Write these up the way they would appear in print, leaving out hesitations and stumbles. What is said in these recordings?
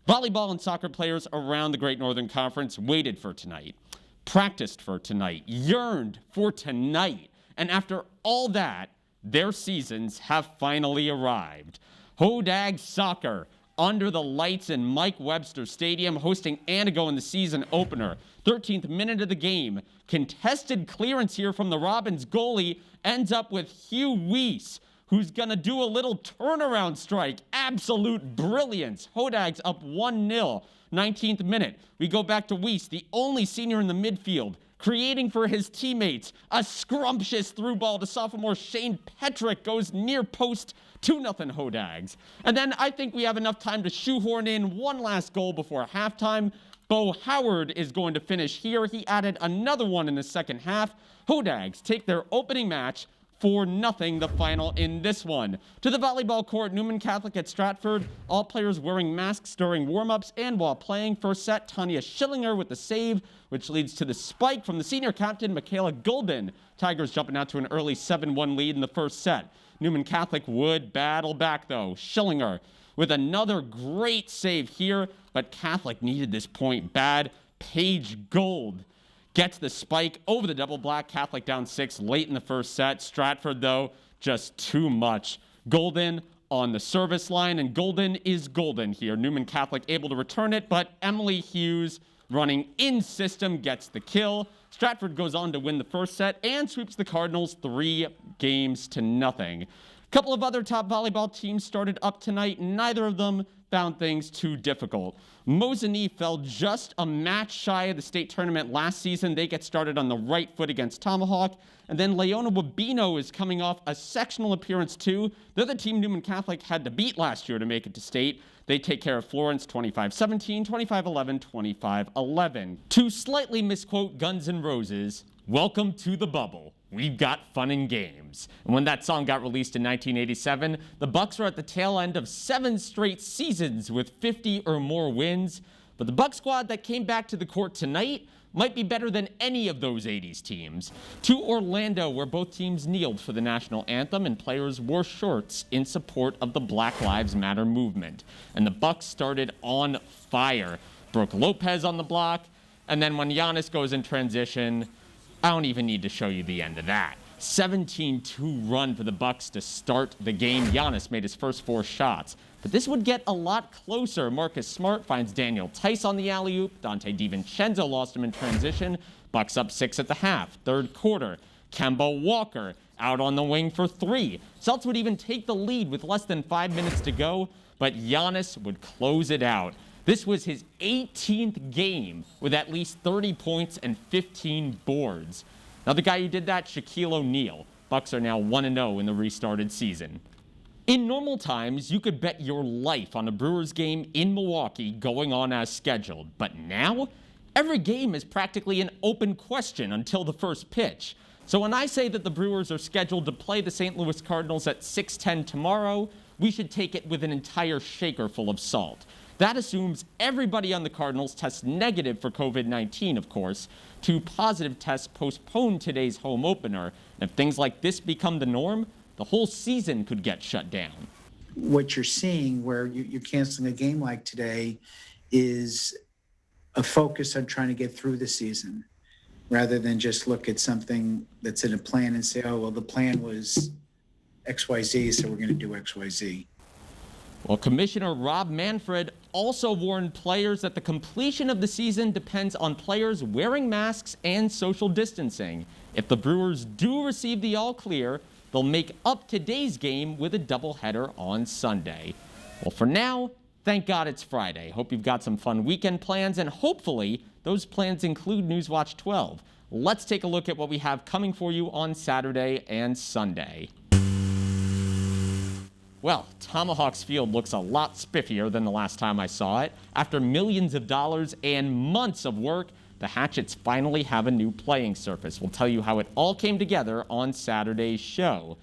Volleyball and soccer players around the Great Northern Conference waited for tonight, practiced for tonight, yearned for tonight. And after all that, their seasons have finally arrived. Hodag Soccer, under the lights in Mike Webster Stadium, hosting Anago in the season opener. 13th minute of the game. Contested clearance here from the Robins goalie ends up with Hugh Weiss, who's going to do a little turnaround strike. Absolute brilliance. Hodag's up 1-0. 19th minute. We go back to Weiss, the only senior in the midfield, creating for his teammates. A scrumptious through ball to sophomore Shane Petrick goes near post. 2-0 Hodags. And then I think we have enough time to shoehorn in one last goal before halftime. Bo Howard is going to finish here. He added another one in the second half. Hodags take their opening match 4-0 the final in this one. To the volleyball court, Newman Catholic at Stratford. All players wearing masks during warm-ups and while playing. First set, Tanya Schillinger with the save, which leads to the spike from the senior captain, Michaela Golden. Tigers jumping out to an early 7-1 lead in the first set. Newman Catholic would battle back, though. Schillinger with another great save here, but Catholic needed this point bad. Paige Gold gets the spike over the double black. Catholic down 6 late in the first set. Stratford, though, just too much. Golden on the service line, and Golden is golden here. Newman Catholic able to return it, but Emily Hughes running in system gets the kill. Stratford goes on to win the first set and sweeps the Cardinals 3-0. A couple of other top volleyball teams started up tonight. Neither of them found things too difficult. Mosinee fell just a match shy of the state tournament last season. They get started on the right foot against Tomahawk. And then Leona Wabino is coming off a sectional appearance too. They're the team Newman Catholic had to beat last year to make it to state. They take care of Florence 25-17, 25-11, 25-11. To slightly misquote Guns N' Roses, welcome to the bubble. We've got fun and games. And when that song got released in 1987, the Bucks were at the tail end of 7 straight seasons with 50 or more wins. But the Buck squad that came back to the court tonight might be better than any of those 80s teams. To Orlando, where both teams kneeled for the national anthem and players wore shorts in support of the Black Lives Matter movement. And the Bucks started on fire. Brooke Lopez on the block, and then when Giannis goes in transition, I don't even need to show you the end of that. 17-2 run for the Bucks to start the game. Giannis made his first 4 shots. But this would get a lot closer. Marcus Smart finds Daniel Tice on the alley-oop. Dante DiVincenzo lost him in transition. Bucks up 6 at the half. Third quarter, Kemba Walker out on the wing for 3. Celtics would even take the lead with less than 5 minutes to go, but Giannis would close it out. This was his 18th game with at least 30 points and 15 boards. Now the guy who did that, Shaquille O'Neal. Bucks are now 1-0 in the restarted season. In normal times, you could bet your life on a Brewers game in Milwaukee going on as scheduled. But now, every game is practically an open question until the first pitch. So when I say that the Brewers are scheduled to play the St. Louis Cardinals at 6:10 tomorrow, we should take it with an entire shaker full of salt. That assumes everybody on the Cardinals tests negative for COVID-19, of course. 2 positive tests postponed today's home opener. And if things like this become the norm, the whole season could get shut down. What you're seeing where you're canceling a game like today is a focus on trying to get through the season rather than just look at something that's in a plan and say, oh, well, the plan was XYZ, so we're going to do XYZ. Well, Commissioner Rob Manfred also warned players that the completion of the season depends on players wearing masks and social distancing. If the Brewers do receive the all clear, they'll make up today's game with a doubleheader on Sunday. Well, for now, thank God it's Friday. Hope you've got some fun weekend plans, and hopefully those plans include Newswatch 12. Let's take a look at what we have coming for you on Saturday and Sunday. Well, Tomahawk's field looks a lot spiffier than the last time I saw it. After millions of dollars and months of work, the Hatchets finally have a new playing surface. We'll tell you how it all came together on Saturday's show.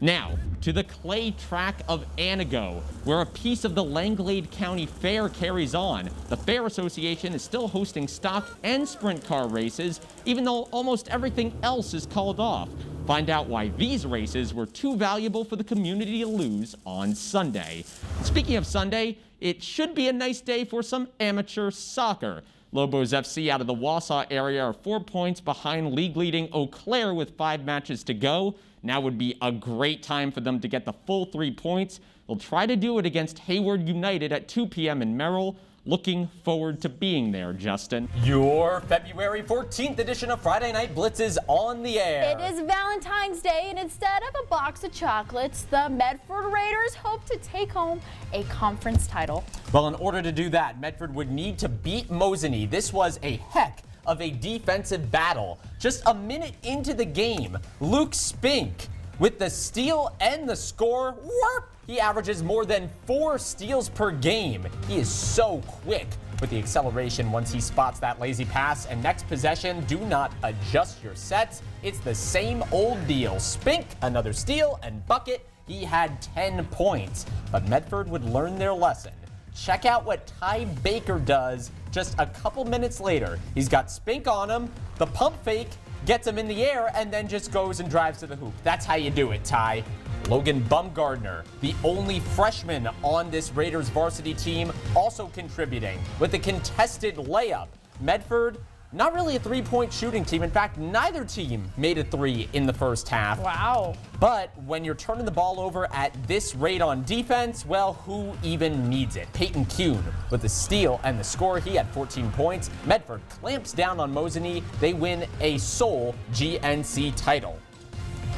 Now, to the clay track of Anago, where a piece of the Langlade County Fair carries on. The Fair Association is still hosting stock and sprint car races, even though almost everything else is called off. Find out why these races were too valuable for the community to lose on Sunday. Speaking of Sunday, it should be a nice day for some amateur soccer. Lobos FC out of the Wausau area are 4 points behind league-leading Eau Claire with 5 matches to go. Now would be a great time for them to get the full 3 points. They'll try to do it against Hayward United at 2 p.m. in Merrill. Looking forward to being there, Justin. Your February 14th edition of Friday Night Blitz is on the air. It is Valentine's Day, and instead of a box of chocolates, the Medford Raiders hope to take home a conference title. Well, in order to do that, Medford would need to beat Mosinee. This was a heck of a defensive battle. Just a minute into the game, Luke Spink with the steal and the score. Whoop! He averages more than 4 steals per game. He is so quick with the acceleration once he spots that lazy pass. And next possession, do not adjust your sets. It's the same old deal. Spink, another steal, and bucket. He had 10 points. But Medford would learn their lesson. Check out what Ty Baker does just a couple minutes later. He's got Spink on him, the pump fake, gets him in the air, and then just goes and drives to the hoop. That's how you do it, Ty. Logan Bumgardner, the only freshman on this Raiders varsity team, also contributing with a contested layup. Medford, not really a three-point shooting team. In fact, neither team made a 3 in the first half. Wow. But when you're turning the ball over at this rate on defense, well, who even needs it? Peyton Kuhn with the steal and the score. He had 14 points. Medford clamps down on Mosinee. They win a sole GNC title.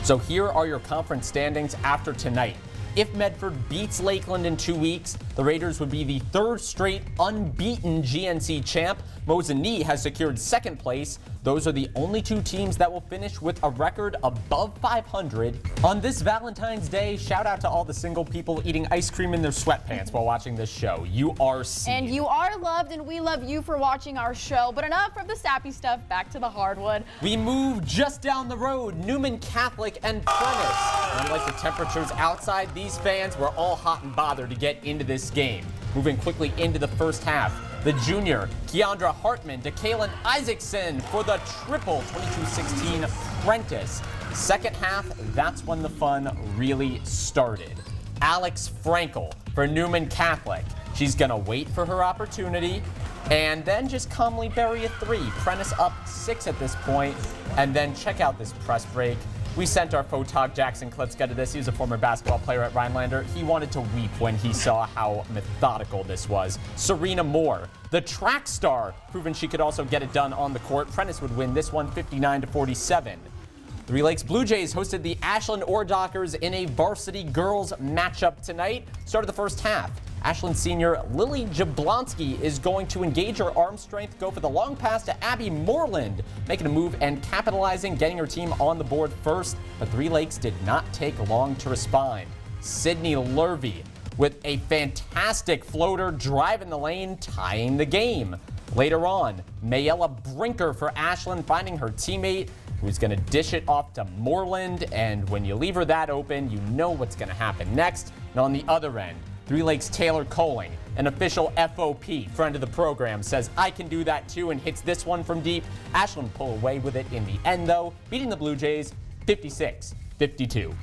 So here are your conference standings after tonight. If Medford beats Lakeland in 2 weeks, the Raiders would be the 3rd straight unbeaten GNC champ. Mosinee has secured 2nd place. Those are the only 2 teams that will finish with a record above 500. On this Valentine's Day, shout out to all the single people eating ice cream in their sweatpants while watching this show. You are seen. And you are loved, and we love you for watching our show. But enough of the sappy stuff, back to the hardwood. We move just down the road, Newman Catholic and Prentice. Unlike the temperatures outside, these fans were all hot and bothered to get into this game. Moving quickly into the first half, the junior, Keandra Hartman to Kaylin Isaacson for the triple 22-16 Prentice. Second half, that's when the fun really started. Alex Frankel for Newman Catholic. She's gonna wait for her opportunity and then just calmly bury a 3. Prentice up 6 at this point, and then check out this press break. We sent our photog Jackson Klitzka to this. He was a former basketball player at Rhinelander. He wanted to weep when he saw how methodical this was. Serena Moore, the track star, proving she could also get it done on the court. Prentice would win this one 59-47. Three Lakes Blue Jays hosted the Ashland Ore-Dockers in a varsity girls matchup tonight. Started the first half. Ashland senior Lily Jablonski is going to engage her arm strength, go for the long pass to Abby Moreland, making a move and capitalizing, getting her team on the board first. But Three Lakes did not take long to respond. Sydney Lurvy with a fantastic floater driving the lane, tying the game. Later on, Mayella Brinker for Ashland finding her teammate, who's going to dish it off to Moreland. And when you leave her that open, you know what's going to happen next. And on the other end, Three Lakes Taylor Coling, an official FOP, friend of the program, says, I can do that too, and hits this one from deep. Ashland pull away with it in the end, though, beating the Blue Jays 56-52.